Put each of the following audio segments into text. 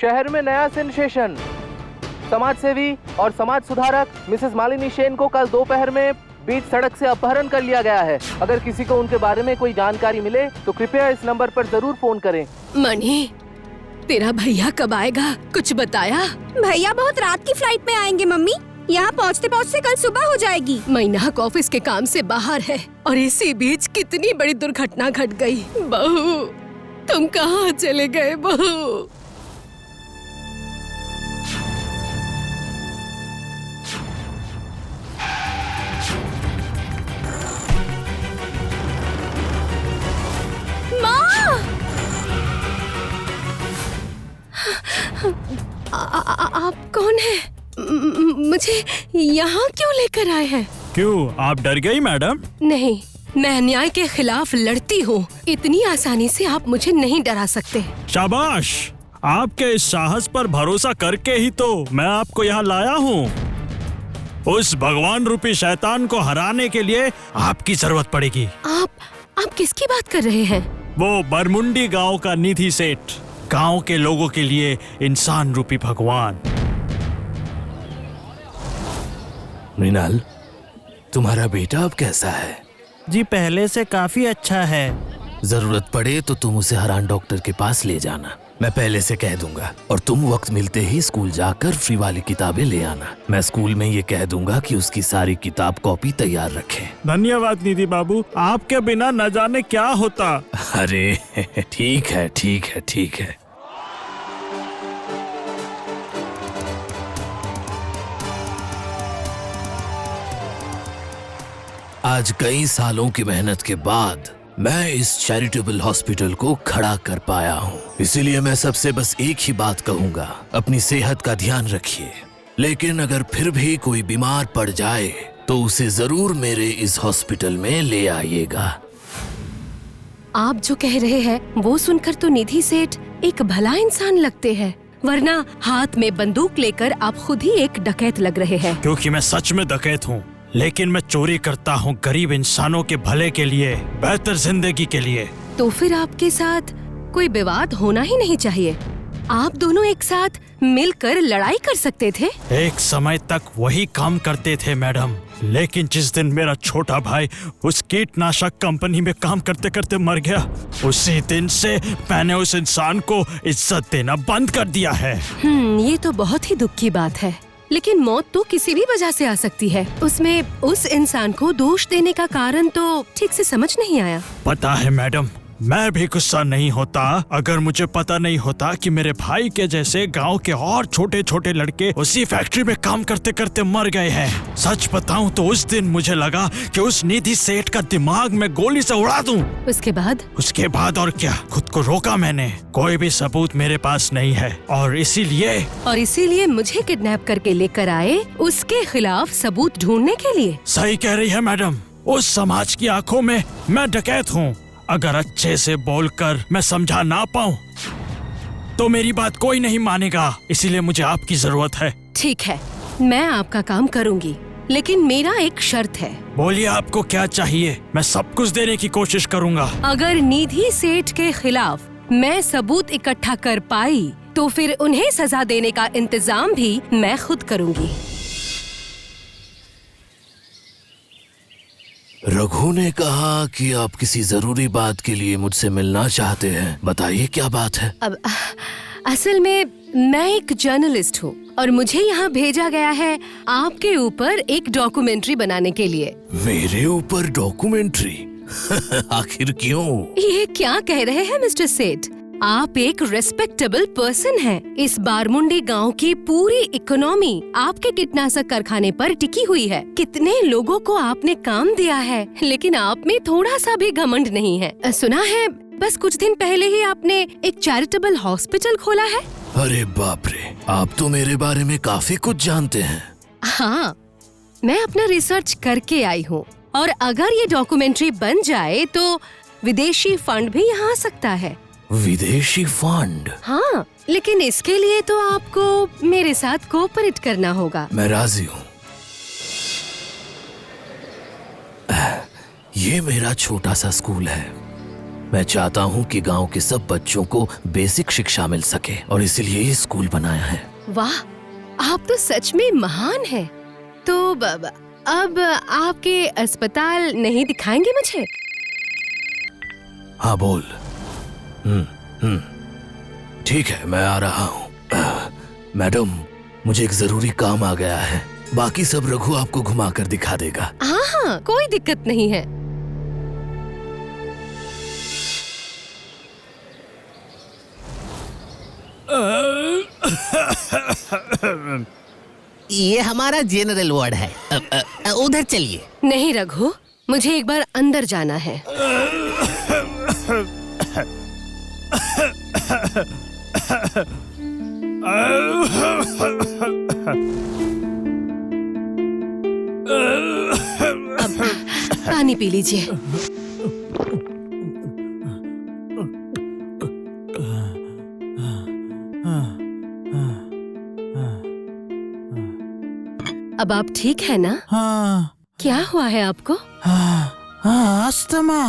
शहर में नया सेंसेशन। समाज सेवी और समाज सुधारक मिसेस मालिनी सेन को कल दोपहर में बीच सड़क से अपहरण कर लिया गया है। अगर किसी को उनके बारे में कोई जानकारी मिले तो कृपया इस नंबर पर जरूर फोन करें। मणि, तेरा भैया कब आएगा, कुछ बताया? भैया बहुत रात की फ्लाइट में आएंगे मम्मी। यहाँ पहुँचते पहुँचते कल सुबह हो जाएगी। मैनाक ऑफिस के काम से बाहर है और इसी बीच कितनी बड़ी दुर्घटना घट गई। बहू, तुम कहाँ चले गए बहू? आप कौन है? मुझे यहाँ क्यों लेकर आए हैं? क्यों, आप डर गई मैडम? नहीं, मैं अन्याय के खिलाफ लड़ती हूँ। इतनी आसानी से आप मुझे नहीं डरा सकते। शाबाश, आपके इस साहस पर भरोसा करके ही तो मैं आपको यहाँ लाया हूँ। उस भगवान रूपी शैतान को हराने के लिए आपकी जरूरत पड़ेगी। आप किसकी बात कर रहे हैं? वो बरमुंडी गांव का निधि सेठ, गांव के लोगों के लिए इंसान रूपी भगवान। मृणाल, तुम्हारा बेटा अब कैसा है? जी पहले से काफी अच्छा है। जरूरत पड़े तो तुम उसे हरान डॉक्टर के पास ले जाना, मैं पहले से कह दूंगा। और तुम वक्त मिलते ही स्कूल जाकर फ्री वाली किताबें ले आना। मैं स्कूल में ये कह दूंगा कि उसकी सारी किताब कॉपी तैयार रखे। धन्यवाद निधि बाबू, आपके बिना न जाने क्या होता। अरे ठीक है ठीक है ठीक है। आज कई सालों की मेहनत के बाद मैं इस चैरिटेबल हॉस्पिटल को खड़ा कर पाया हूँ। इसीलिए मैं सबसे बस एक ही बात कहूँगा, अपनी सेहत का ध्यान रखिए। लेकिन अगर फिर भी कोई बीमार पड़ जाए तो उसे जरूर मेरे इस हॉस्पिटल में ले आइएगा। आप जो कह रहे हैं वो सुनकर तो निधि सेठ एक भला इंसान लगते हैं, वरना हाथ में बंदूक लेकर आप खुद ही एक डकैत लग रहे हैं। क्योंकि मैं सच में डकैत हूँ, लेकिन मैं चोरी करता हूँ गरीब इंसानों के भले के लिए, बेहतर जिंदगी के लिए। तो फिर आपके साथ कोई विवाद होना ही नहीं चाहिए। आप दोनों एक साथ मिलकर लड़ाई कर सकते थे। एक समय तक वही काम करते थे मैडम, लेकिन जिस दिन मेरा छोटा भाई उस कीटनाशक कंपनी में काम करते करते मर गया, उसी दिन से मैंने उस इंसान को इज्जत देना बंद कर दिया है। ये तो बहुत ही दुख की बात है, लेकिन मौत तो किसी भी वजह से आ सकती है। उसमें उस इंसान को दोष देने का कारण तो ठीक से समझ नहीं आया। पता है मैडम, मैं भी गुस्सा नहीं होता अगर मुझे पता नहीं होता कि मेरे भाई के जैसे गांव के और छोटे छोटे लड़के उसी फैक्ट्री में काम करते करते मर गए हैं। सच बताऊं तो उस दिन मुझे लगा कि उस निधि सेठ का दिमाग में गोली से उड़ा दूं। उसके बाद और क्या, खुद को रोका मैंने। कोई भी सबूत मेरे पास नहीं है और इसीलिए मुझे किडनैप करके लेकर आए, उसके खिलाफ सबूत ढूंढने के लिए। सही कह रही है मैडम, उस समाज की आंखों में मैं डकैत हूँ। अगर अच्छे से बोलकर मैं समझा ना पाऊं तो मेरी बात कोई नहीं मानेगा, इसीलिए मुझे आपकी जरूरत है। ठीक है, मैं आपका काम करूंगी, लेकिन मेरा एक शर्त है। बोलिए, आपको क्या चाहिए? मैं सब कुछ देने की कोशिश करूंगा। अगर निधि सेठ के खिलाफ मैं सबूत इकट्ठा कर पाई तो फिर उन्हें सजा देने का इंतजाम भी मैं खुद करूंगी। रघु ने कहा कि आप किसी जरूरी बात के लिए मुझसे मिलना चाहते हैं। बताइए क्या बात है? अब असल में मैं एक जर्नलिस्ट हूँ और मुझे यहाँ भेजा गया है आपके ऊपर एक डॉक्यूमेंट्री बनाने के लिए। मेरे ऊपर डॉक्यूमेंट्री? आखिर क्यों? ये क्या कह रहे हैं मिस्टर सेठ? आप एक रेस्पेक्टेबल पर्सन हैं। इस बारमुंडी गांव की पूरी इकोनॉमी आपके कीटनाशक कारखाने पर टिकी हुई है। कितने लोगों को आपने काम दिया है, लेकिन आप में थोड़ा सा भी घमंड नहीं है। सुना है बस कुछ दिन पहले ही आपने एक चैरिटेबल हॉस्पिटल खोला है। अरे बाप रे, आप तो मेरे बारे में काफी कुछ जानते हैं। हाँ, मैं अपना रिसर्च करके आई हूँ और अगर ये डॉक्यूमेंट्री बन जाए तो विदेशी फंड भी यहाँ आ सकता है। विदेशी फंड? हाँ, लेकिन इसके लिए तो आपको मेरे साथ कोऑपरेट करना होगा। मैं राजी हूँ। ये मेरा छोटा सा स्कूल है। मैं चाहता हूँ कि गांव के सब बच्चों को बेसिक शिक्षा मिल सके और इसीलिए ये स्कूल बनाया है। वाह, आप तो सच में महान हैं। तो अब आपके अस्पताल नहीं दिखाएंगे मुझे? हाँ बोल। ठीक है, मैं आ रहा हूँ। मैडम, मुझे एक जरूरी काम आ गया है, बाकी सब रघु आपको घुमा कर दिखा देगा। हाँ हाँ, कोई दिक्कत नहीं है। ये हमारा जनरल वार्ड है। उधर चलिए। नहीं रघु, मुझे एक बार अंदर जाना है। अब पानी पी लीजिए। अब आप ठीक है ना? हाँ क्या हुआ है आपको? हाँ, अस्थमा।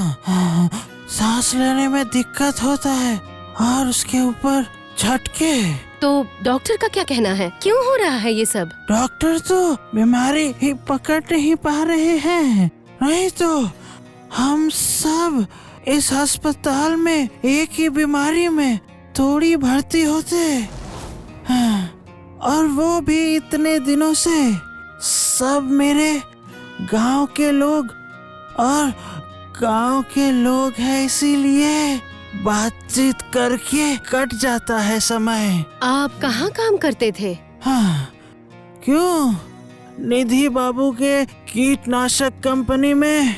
सांस लेने में दिक्कत होता है और उसके ऊपर झटके। तो डॉक्टर का क्या कहना है? क्यों हो रहा है ये सब? डॉक्टर तो बीमारी ही पकड़ नहीं पा रहे हैं, नहीं तो हम सब इस अस्पताल में एक ही बीमारी में थोड़ी भर्ती होते। हाँ, और वो भी इतने दिनों से। सब मेरे गांव के लोग और गांव के लोग हैं, इसीलिए बातचीत करके कट जाता है समय। आप कहाँ काम करते थे? हाँ, क्यों? निधि बाबू के कीटनाशक कंपनी में।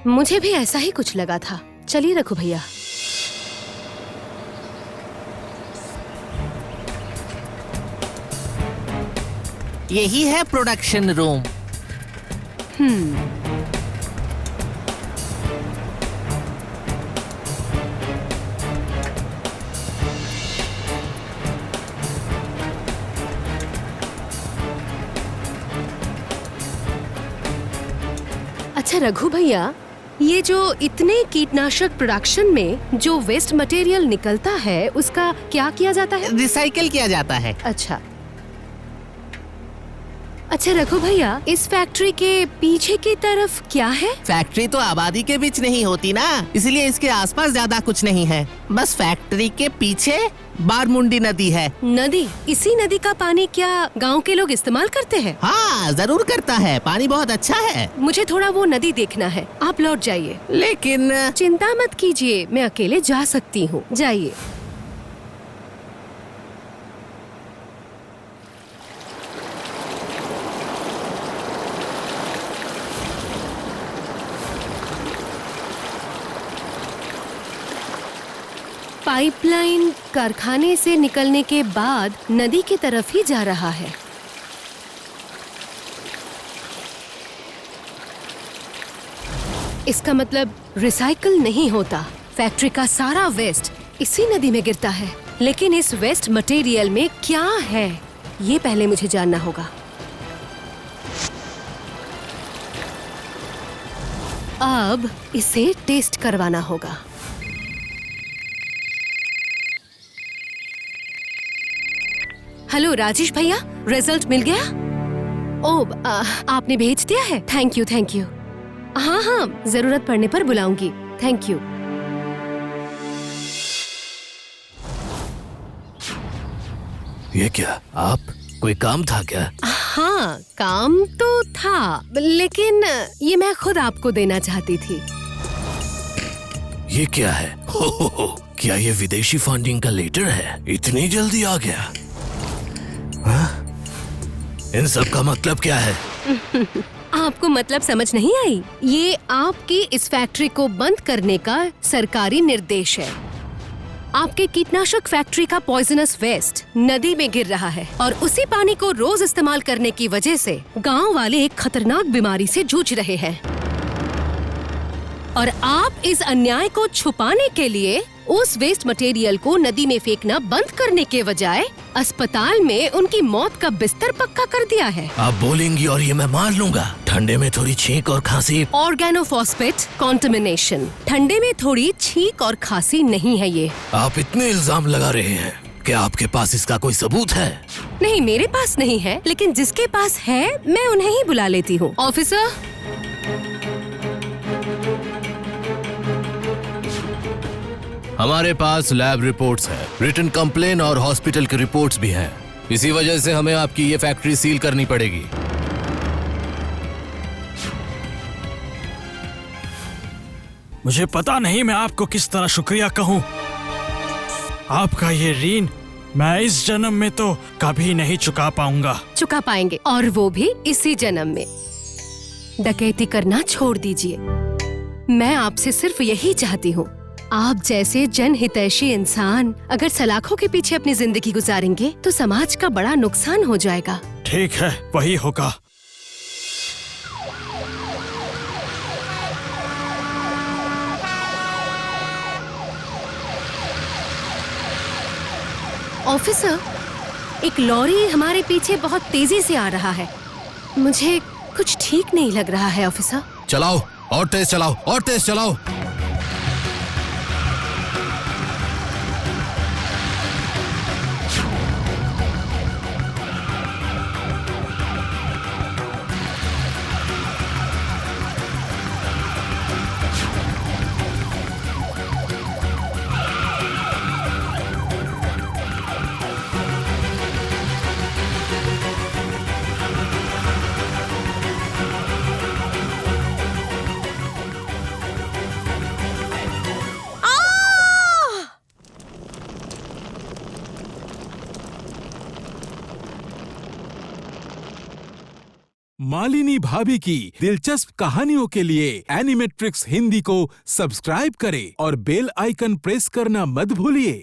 मुझे भी ऐसा ही कुछ लगा था। चलिए रघु भैया। यही है प्रोडक्शन रूम। अच्छा रघु भैया, ये जो इतने कीटनाशक प्रोडक्शन में जो वेस्ट मटेरियल निकलता है उसका क्या किया जाता है? रिसाइकिल किया जाता है। अच्छा रघु भैया, इस फैक्ट्री के पीछे की तरफ क्या है? फैक्ट्री तो आबादी के बीच नहीं होती ना, इसलिए इसके आसपास ज्यादा कुछ नहीं है। बस फैक्ट्री के पीछे बारमुंडी नदी है। नदी? इसी नदी का पानी क्या गांव के लोग इस्तेमाल करते हैं? हाँ, जरूर करता है। पानी बहुत अच्छा है। मुझे थोड़ा वो नदी देखना है। आप लौट जाइए। लेकिन चिंता मत कीजिए, मैं अकेले जा सकती हूँ। जाइए। पाइपलाइन कारखाने से निकलने के बाद नदी की तरफ ही जा रहा है। इसका मतलब रिसाइकल नहीं होता। फैक्ट्री का सारा वेस्ट इसी नदी में गिरता है। लेकिन इस वेस्ट मटेरियल में क्या है, ये पहले मुझे जानना होगा। अब इसे टेस्ट करवाना होगा। हेलो राजेश भैया, रिजल्ट मिल गया? ओह, आपने भेज दिया है? Thank you thank you. हाँ हाँ, जरूरत पड़ने पर बुलाऊंगी। Thank you. ये क्या, आप कोई काम था क्या? हाँ, काम तो था, लेकिन ये मैं खुद आपको देना चाहती थी। ये क्या है? हो, क्या ये विदेशी फंडिंग का लेटर है? इतनी जल्दी आ गया? इन सब का मतलब क्या है? आपको मतलब समझ नहीं आई? ये आपकी इस फैक्ट्री को बंद करने का सरकारी निर्देश है। आपके कीटनाशक फैक्ट्री का पॉइजनस वेस्ट नदी में गिर रहा है और उसी पानी को रोज इस्तेमाल करने की वजह से गांव वाले एक खतरनाक बीमारी से जूझ रहे हैं। और आप इस अन्याय को छुपाने के लिए उस वेस्ट मटेरियल को नदी में फेंकना बंद करने के बजाय अस्पताल में उनकी मौत का बिस्तर पक्का कर दिया है। आप बोलेंगी और ये मैं मान लूंगा। ठंडे में थोड़ी छींक और खांसी। Organophosphate contamination. ठंडे में थोड़ी छींक और खांसी नहीं है ये। आप इतने इल्जाम लगा रहे हैं, क्या आपके पास इसका कोई सबूत है? नहीं, मेरे पास नहीं है, लेकिन जिसके पास है मैं उन्हें ही बुला लेती हूँ। ऑफिसर, हमारे पास लैब रिपोर्ट्स है, रिटन कंप्लेन और हॉस्पिटल की रिपोर्ट्स भी हैं। इसी वजह से हमें आपकी ये फैक्ट्री सील करनी पड़ेगी। मुझे पता नहीं मैं आपको किस तरह शुक्रिया कहूँ। आपका ये ऋण मैं इस जन्म में तो कभी नहीं चुका पाऊंगा। चुका पाएंगे, और वो भी इसी जन्म में। डकैती करना छोड़ दीजिए। मैं आपसे सिर्फ यही चाहती हूँ, आप जैसे जनहितैषी इंसान अगर सलाखों के पीछे अपनी जिंदगी गुजारेंगे तो समाज का बड़ा नुकसान हो जाएगा। ठीक है, वही होगा। ऑफिसर, एक लॉरी हमारे पीछे बहुत तेजी से आ रहा है। मुझे कुछ ठीक नहीं लग रहा है ऑफिसर। चलाओ और तेज चलाओ और तेज चलाओ। मालिनी भाभी की दिलचस्प कहानियों के लिए एनिमेट्रिक्स हिंदी को सब्सक्राइब करें और बेल आइकन प्रेस करना मत भूलिए।